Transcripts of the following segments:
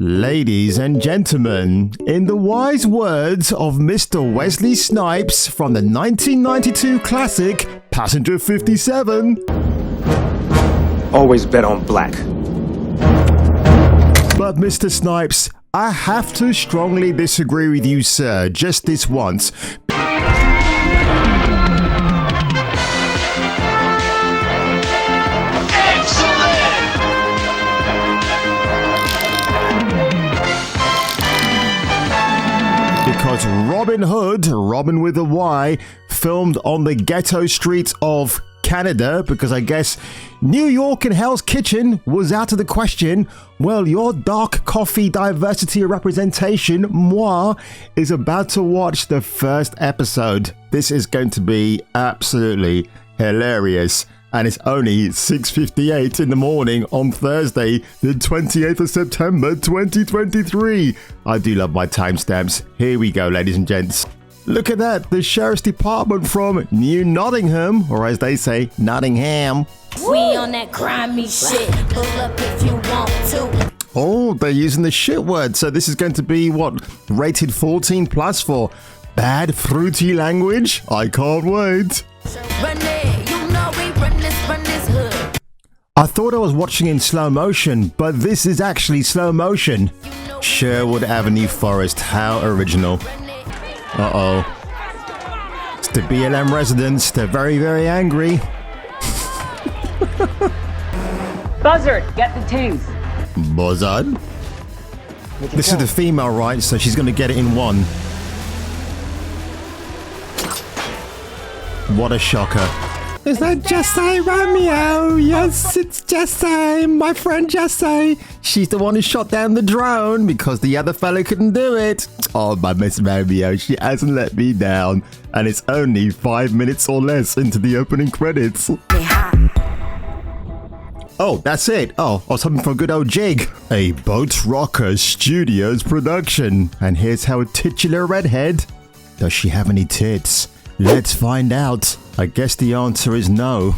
Ladies and gentlemen, in the wise words of Mr. Wesley Snipes from the 1992 classic Passenger 57, always bet on black. But Mr. Snipes, I have to strongly disagree with you, sir, just this once. Because Robyn Hood, Robyn with a Y, filmed on the ghetto streets of Canada, because I guess New York and Hell's Kitchen was out of the question. Well, your dark coffee diversity representation, moi, is about to watch the first episode. This is going to be absolutely hilarious. And it's only 6:58 in the morning on Thursday, the 28th of September, 2023. I do love my timestamps. Here we go, ladies and gents. Look at that, the Sheriff's Department from New Nottingham, or as they say, Nottingham. We on that grimy shit, pull up if you want to. Oh, they're using the shit word, so this is going to be, what, rated 14 plus for bad fruity language? I can't wait. I thought I was watching in slow motion, but this is actually slow motion. Sherwood Avenue Forest, how original. Uh-oh. It's the BLM residents, they're very, very angry. Buzzard, get the tooth. Buzzard? This is the female, right? So she's gonna get it in one. What a shocker. Is that Jesse Romeo? Yes, it's Jesse, my friend Jesse. She's the one who shot down the drone because the other fellow couldn't do it. Oh, my Miss Romeo, she hasn't let me down. And it's only 5 minutes or less into the opening credits. Oh, that's it. Oh, I was hoping for a good old jig. A Boat Rocker Studios production. And here's how a titular redhead. Does she have any tits? Let's find out. I guess the answer is no.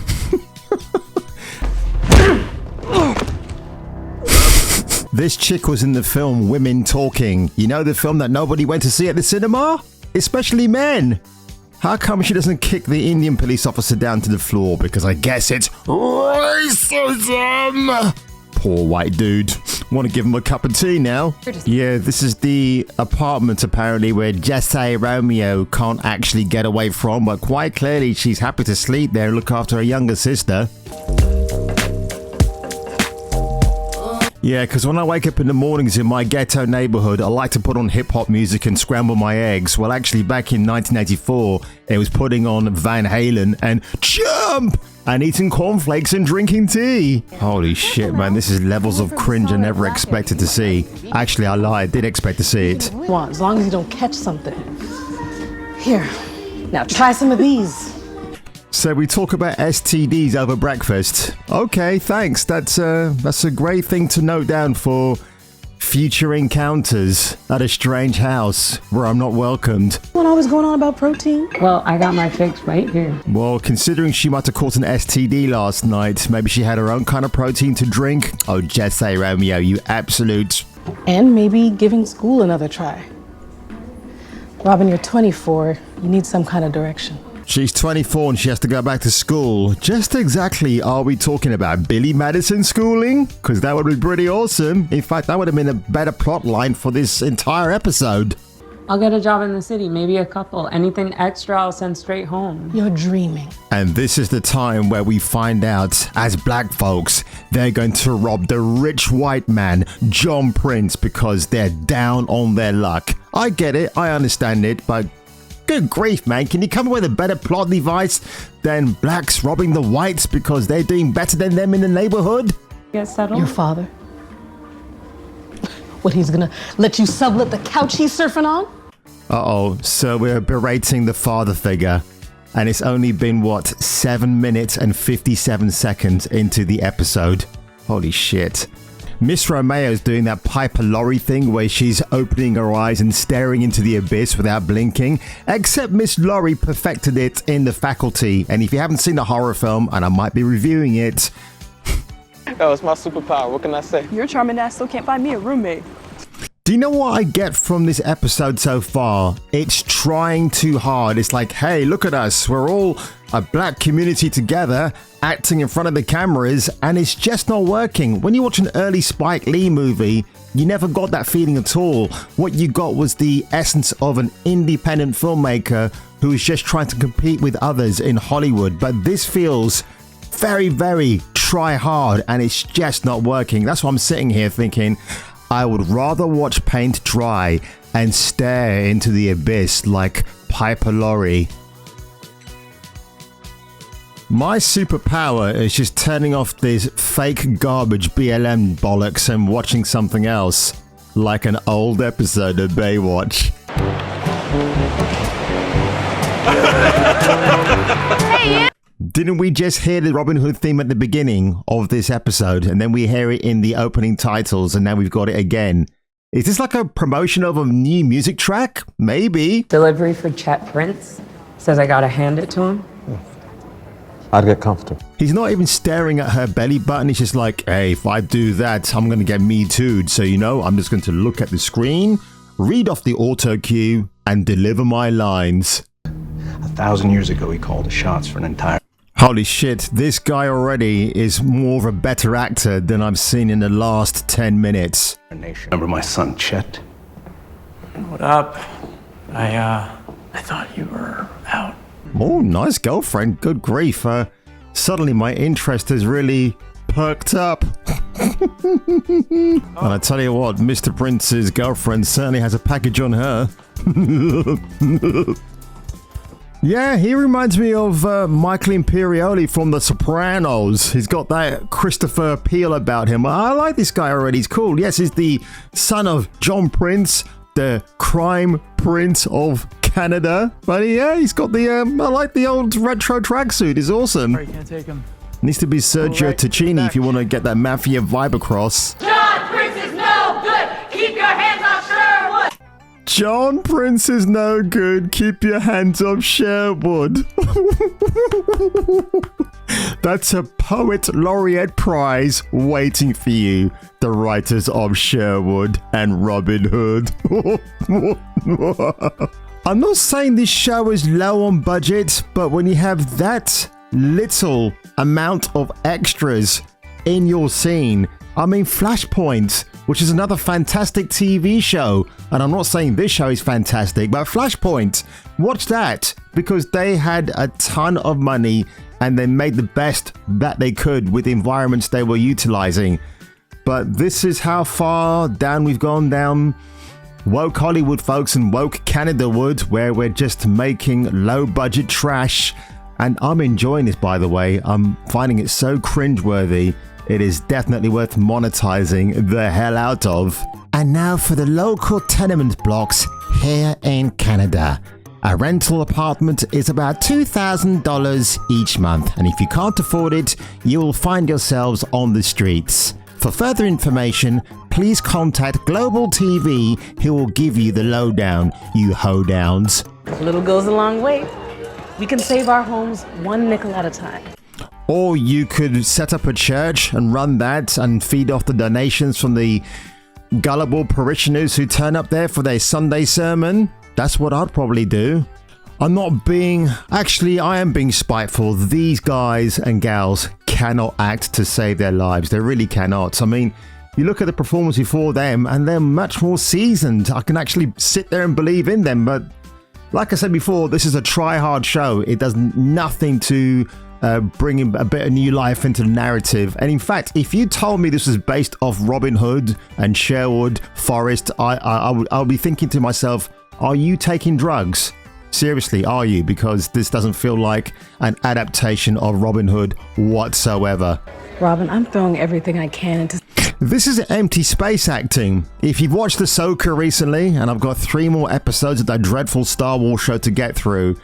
This chick was in the film Women Talking. You know, the film that nobody went to see at the cinema? Especially men. How come she doesn't kick the Indian police officer down to the floor? Because I guess it's racism. Poor white dude. Want to give him a cup of tea now? Yeah, this is the apartment apparently where Jesse Romeo can't actually get away from, but quite clearly she's happy to sleep there and look after her younger sister. Yeah, because when I wake up in the mornings in my ghetto neighborhood, I like to put on hip-hop music and scramble my eggs. Well, actually, back in 1984, it was putting on Van Halen and Jump! And eating cornflakes and drinking tea. Holy shit, man, this is levels of cringe I never expected to see. Actually, I lied, did expect to see it. Want, as long as you don't catch something. Here, now try some of these. So we talk about STDs over breakfast. Okay, thanks. That's a great thing to note down for future encounters at a strange house where I'm not welcomed. What always going on about protein? Well, I got my fix right here. Well, considering she might have caught an STD last night, maybe she had her own kind of protein to drink. Oh, Jesse Romeo, you absolute... And maybe giving school another try. Robyn, you're 24. You need some kind of direction. She's 24 and she has to go back to school. Just exactly are we talking about? Billy Madison schooling? Because that would be pretty awesome. In fact, that would have been a better plot line for this entire episode. I'll get a job in the city, maybe a couple. Anything extra, I'll send straight home. You're dreaming. And this is the time where we find out, as black folks, they're going to rob the rich white man, John Prince, because they're down on their luck. I get it, I understand it, but... good grief, man. Can you come up with a better plot device than blacks robbing the whites because they're doing better than them in the neighborhood? Get settled? Your father? What, he's gonna let you sublet the couch he's surfing on? Uh-oh, so we're berating the father figure. And it's only been, what, 7 minutes and 57 seconds into the episode. Holy shit. Miss Romeo's doing that Piper Laurie thing where she's opening her eyes and staring into the abyss without blinking, except Miss Laurie perfected it in The Faculty. And if you haven't seen the horror film, and I might be reviewing it... Oh, it's my superpower, what can I say? Your charming ass still can't find me a roommate. Do you know what I get from this episode so far? It's trying too hard. It's like, hey, look at us. We're all a black community together, acting in front of the cameras, and it's just not working. When you watch an early Spike Lee movie, you never got that feeling at all. What you got was the essence of an independent filmmaker who is just trying to compete with others in Hollywood. But this feels very, very try hard, and it's just not working. That's why I'm sitting here thinking, I would rather watch paint dry and stare into the abyss like Piper Laurie. My superpower is just turning off this fake garbage BLM bollocks and watching something else, like an old episode of Baywatch. Didn't we just hear the Robin Hood theme at the beginning of this episode, and then we hear it in the opening titles, and now we've got it again? Is this like a promotion of a new music track? Maybe. Delivery for Chet Prince. Says I gotta hand it to him. I'd get comfortable. He's not even staring at her belly button. He's just like, hey, if I do that, I'm going to get me too'd. So, you know, I'm just going to look at the screen, read off the auto cue, and deliver my lines. 1,000 years ago, he called the shots for an entire Holy shit, this guy already is more of a better actor than I've seen in the last 10 minutes. nation. Remember my son, Chet? What up? I thought you were out. Oh, nice girlfriend. Good grief. Suddenly my interest has really perked up. And I tell you what, Mr. Prince's girlfriend certainly has a package on her. Yeah, he reminds me of Michael Imperioli from The Sopranos. He's got that Christopher appeal about him. I like this guy already. He's cool. Yes, he's the son of John Prince, the crime prince of Canada. But yeah, he's got the, I like the old retro tracksuit. It's awesome. Sorry, can't take him. Needs to be Sergio Alright, Tacchini if you want to get that mafia vibe across. John Prince is no good. Keep your hands off Sherwood. John Prince is no good. Keep your hands off Sherwood. That's a Poet Laureate Prize waiting for you. The writers of Sherwood and Robin Hood. I'm not saying this show is low on budget, but when you have that little amount of extras in your scene, I mean, Flashpoint, which is another fantastic TV show, and I'm not saying this show is fantastic, but Flashpoint, watch that, because they had a ton of money and they made the best that they could with the environments they were utilizing. But this is how far down we've gone down woke Hollywood, folks, and woke Canada wood, where we're just making low budget trash. And I'm enjoying this, by the way. I'm finding it so cringeworthy. It is definitely worth monetizing the hell out of. And now for the local tenement blocks here in Canada. A rental apartment is about $2,000 each month, and if you can't afford it, you will find yourselves on the streets. For further information, please contact Global TV, who will give you the lowdown, you hoedowns. A little goes a long way. We can save our homes one nickel at a time. Or you could set up a church and run that and feed off the donations from the gullible parishioners who turn up there for their Sunday sermon. That's what I'd probably do. I'm not being... Actually, I am being spiteful. These guys and gals cannot act to save their lives. They really cannot. I mean, you look at the performance before them and they're much more seasoned. I can actually sit there and believe in them. But like I said before, this is a try-hard show. It does nothing to... bring a bit of new life into the narrative. And in fact, if you told me this was based off Robin Hood and Sherwood Forest, I'll be thinking to myself, are you taking drugs? Seriously, are you? Because this doesn't feel like an adaptation of Robin Hood whatsoever. Robyn, I'm throwing everything I can into... This is empty space acting. If you've watched Ahsoka recently, and I've got 3 more episodes of that dreadful Star Wars show to get through,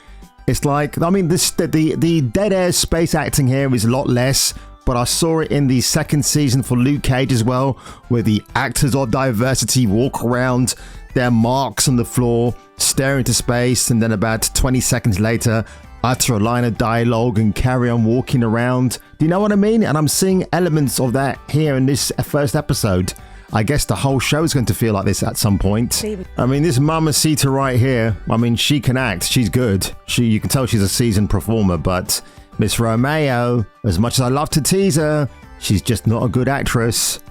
it's like, I mean, the dead air space acting here is a lot less, but I saw it in the 2nd season for Luke Cage as well, where the actors of diversity walk around their marks on the floor, stare into space, and then about 20 seconds later, utter a line of dialogue and carry on walking around. Do you know what I mean? And I'm seeing elements of that here in this first episode. I guess the whole show is going to feel like this at some point. I mean, this Mamacita right here, I mean, she can act. She's good. You can tell she's a seasoned performer, but Miss Romeo, as much as I love to tease her, she's just not a good actress.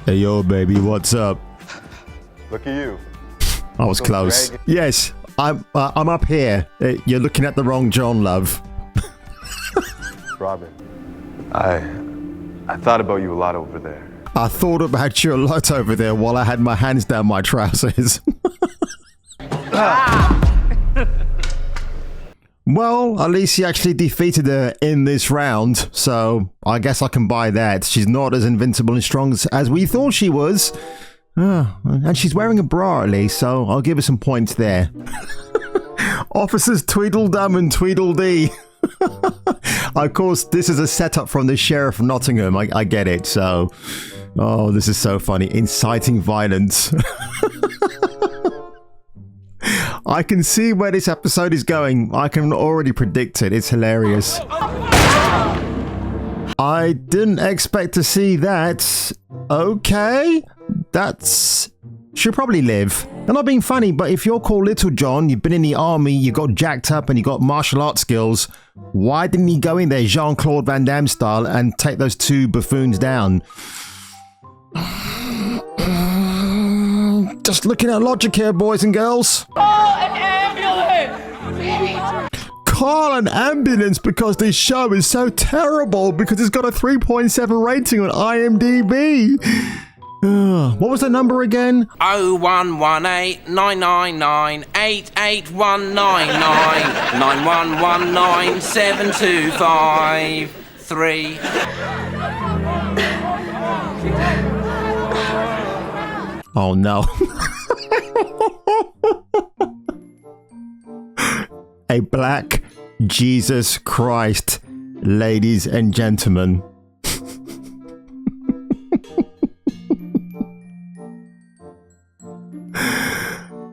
Hey, yo, baby, what's up? Look at you. I was close. Yes, I'm up here. You're looking at the wrong John, love. Robyn, I thought about you a lot over there. I thought about you a lot over there while I had my hands down my trousers. Well, at least he actually defeated her in this round, so I guess I can buy that. She's not as invincible and strong as we thought she was. And she's wearing a bra at least, so I'll give her some points there. Officers Tweedledum and Tweedledee. Of course, this is a setup from the Sheriff of Nottingham. I get it, so... Oh, this is so funny. Inciting violence. I can see where this episode is going. I can already predict it. It's hilarious. I didn't expect to see that. Okay. She'll probably live. I'm not being funny, but if you're called Little John, you've been in the army, you got jacked up and you got martial arts skills, why didn't he go in there Jean-Claude Van Damme style and take those two buffoons down? Just looking at logic here, boys and girls. Call an ambulance! Call an ambulance because this show is so terrible because it's got a 3.7 rating on IMDb. What was the number again? 0118 999 88199 9119 7253. Oh no. A black Jesus Christ, ladies and gentlemen.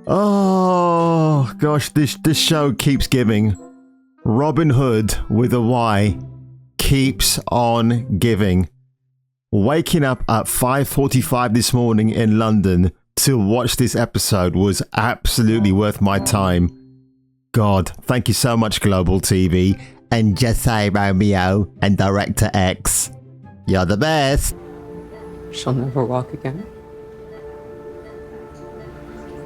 Oh gosh, this show keeps giving. Robin Hood with a Y keeps on giving. Waking up at 5:45 this morning in London to watch this episode was absolutely worth my time. God, thank you so much, Global TV, and Just Say Romeo and Director X. You're the best. She'll never walk again.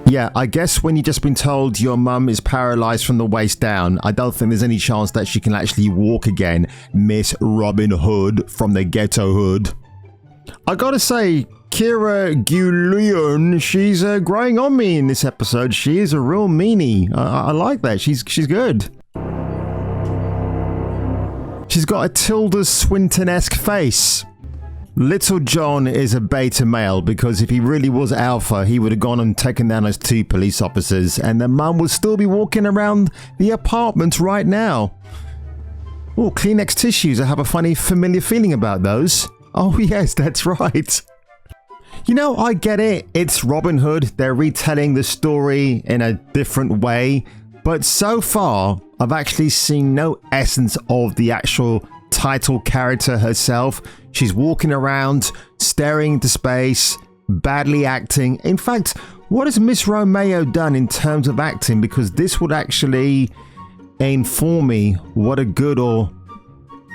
Yeah, I guess when you've just been told your mum is paralyzed from the waist down, I don't think there's any chance that she can actually walk again, Miss Robin Hood from the Ghetto Hood. I gotta say, Kira Gulion, she's growing on me in this episode. She is a real meanie. I like that. She's good. She's got a Tilda Swinton-esque face. Little John is a beta male because if he really was alpha, he would have gone and taken down those two police officers and the mum would still be walking around the apartment right now. Oh, Kleenex tissues. I have a funny familiar feeling about those. Oh yes, that's right. You know, I get it. It's Robin Hood. They're retelling the story in a different way. But so far, I've actually seen no essence of the actual title character herself. She's walking around, staring into space, badly acting. In fact, what has Miss Romeo done in terms of acting? Because this would actually inform me what a good or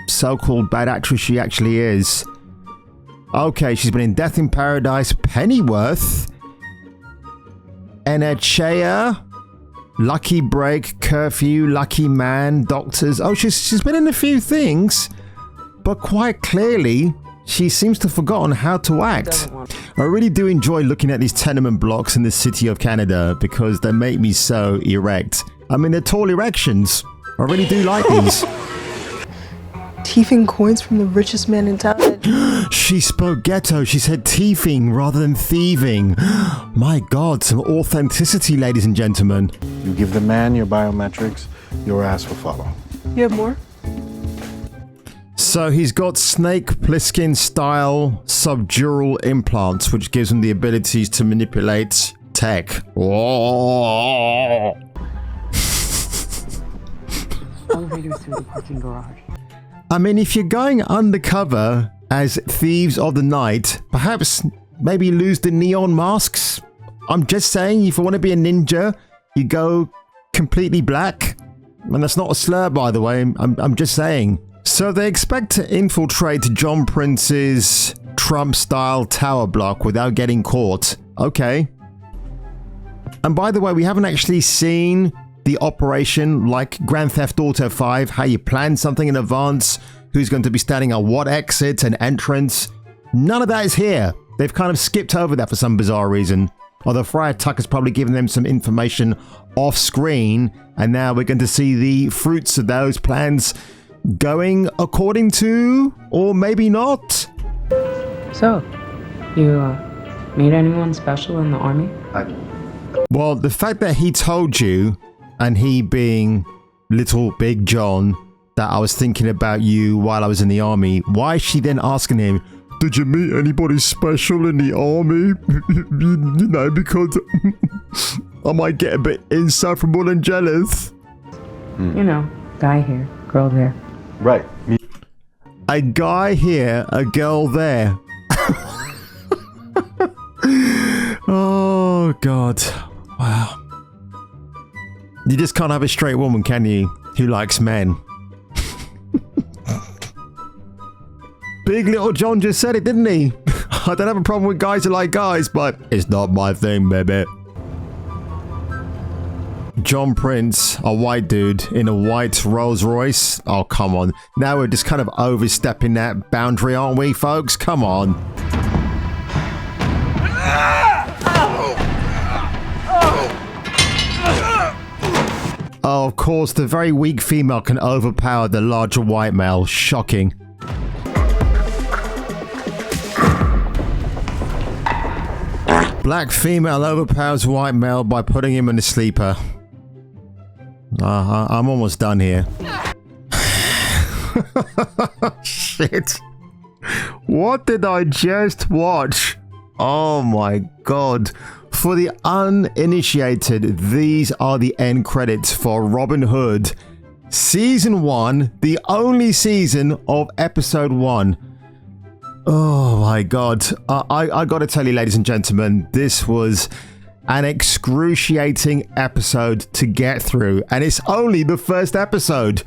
so-called bad actress she actually is. Okay, she's been in Death in Paradise, Pennyworth, Enechea, Lucky Break, Curfew, Lucky Man, Doctors. Oh, she's been in a few things, but quite clearly, she seems to have forgotten how to act. I really do enjoy looking at these tenement blocks in the city of Canada because they make me so erect. I mean, they're tall erections. I really do like these. Thieving coins from the richest man in town. She spoke ghetto. She said thieving rather than thieving. My God, some authenticity, ladies and gentlemen. You give the man your biometrics, your ass will follow. You have more? So he's got Snake Plissken style subdural implants, which gives him the abilities to manipulate tech. Elevator through the parking garage. I mean, if you're going undercover as thieves of the night, perhaps maybe lose the neon masks. I'm just saying, if you want to be a ninja, you go completely black. And that's not a slur, by the way. I'm just saying. So they expect to infiltrate John Prince's Trump-style tower block without getting caught. Okay. And by the way, we haven't actually seen the operation like Grand Theft Auto 5, how you plan something in advance, who's going to be standing at what exit and entrance. None of that is here. They've kind of skipped over that for some bizarre reason. Although Friar Tucker's probably given them some information off screen, and now we're going to see the fruits of those plans going according to, or maybe not. So, you meet anyone special in the army? Well, the fact that he told you, and he being little Big John, that I was thinking about you while I was in the army, why is she then asking him, did you meet anybody special in the army? You know, because I might get a bit insufferable and jealous. You know, guy here, girl there. Right. Me. A guy here, a girl there. Oh, God. Wow. You just can't have a straight woman, can you? Who likes men? Big Little John just said it, didn't he? I don't have a problem with guys who like guys, but it's not my thing, baby. John Prince, a white dude in a white Rolls Royce. Oh, come on. Now we're just kind of overstepping that boundary, aren't we, folks? Come on. Oh, of course, the very weak female can overpower the larger white male. Shocking. Black female overpowers white male by putting him in a sleeper. I'm almost done here. Shit. What did I just watch? Oh my god. For the uninitiated, these are the end credits for Robin Hood. Season 1, the only season of episode 1. Oh my god. I gotta tell you, ladies and gentlemen, this was an excruciating episode to get through, and it's only the first episode.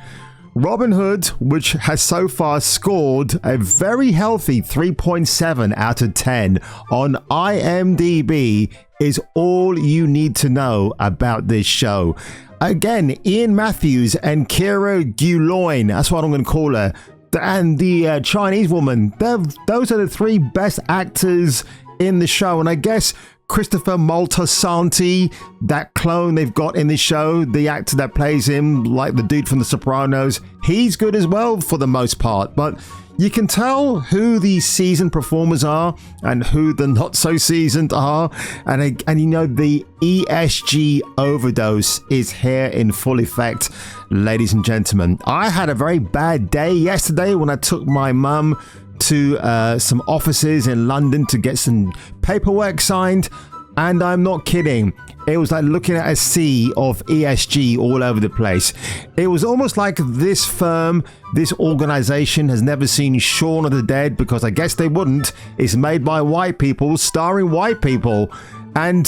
Robin Hood, which has so far scored a very healthy 3.7 out of 10 on IMDb, is all you need to know about this show. Again, Ian Matthews and Kira Guloin, that's what I'm going to call her, and the Chinese woman, those are the three best actors in the show. And I guess Christopher Moltisanti, that clone they've got in the show, the actor that plays him, like the dude from The Sopranos, he's good as well for the most part. But you can tell who the seasoned performers are and who the not so seasoned are. And you know, the ESG overdose is here in full effect, ladies and gentlemen. I had a very bad day yesterday when I took my mum to some offices in London to get some paperwork signed, and I'm not kidding. It was like looking at a sea of ESG all over the place. It was almost like this firm, this organization has never seen Shaun of the Dead, because I guess they wouldn't. It's made by white people, starring white people. And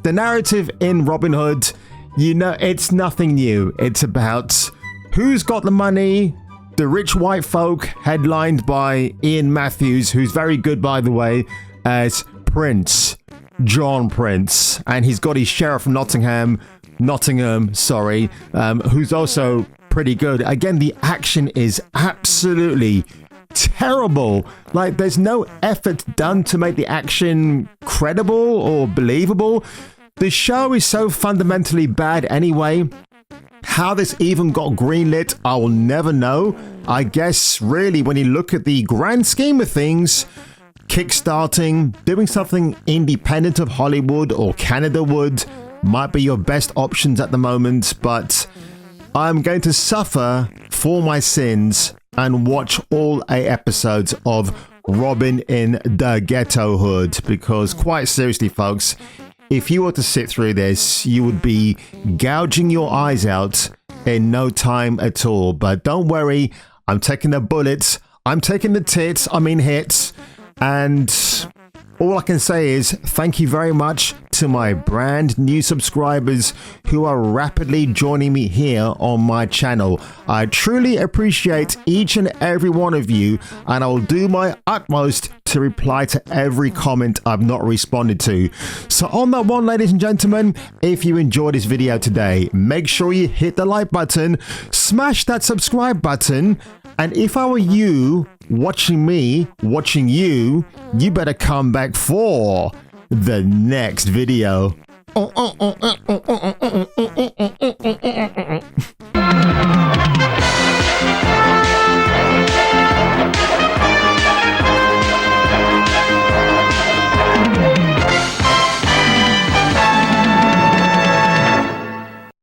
the narrative in Robin Hood, you know, it's nothing new. It's about who's got the money, the rich white folk, headlined by Ian Matthews, who's very good, by the way, as Prince. John Prince, and he's got his sheriff from Nottingham, who's also pretty good. Again, the action is absolutely terrible. Like, there's no effort done to make the action credible or believable. The show is so fundamentally bad anyway. How this even got greenlit, I will never know. I guess, really, when you look at the grand scheme of things, kickstarting, doing something independent of Hollywood or Canada would might be your best options at the moment, but I'm going to suffer for my sins and watch all 8 episodes of Robyn in the Ghetto Hood, because quite seriously, folks, if you were to sit through this, you would be gouging your eyes out in no time at all. But don't worry, I'm taking the bullets, I'm taking the hits, and all I can say is thank you very much to my brand new subscribers who are rapidly joining me here on my channel. I truly appreciate each and every one of you, and I'll do my utmost to reply to every comment I've not responded to. So on that one, ladies and gentlemen, if you enjoyed this video today, make sure you hit the like button, smash that subscribe button, and if I were you watching me, watching you, you better come back for the next video.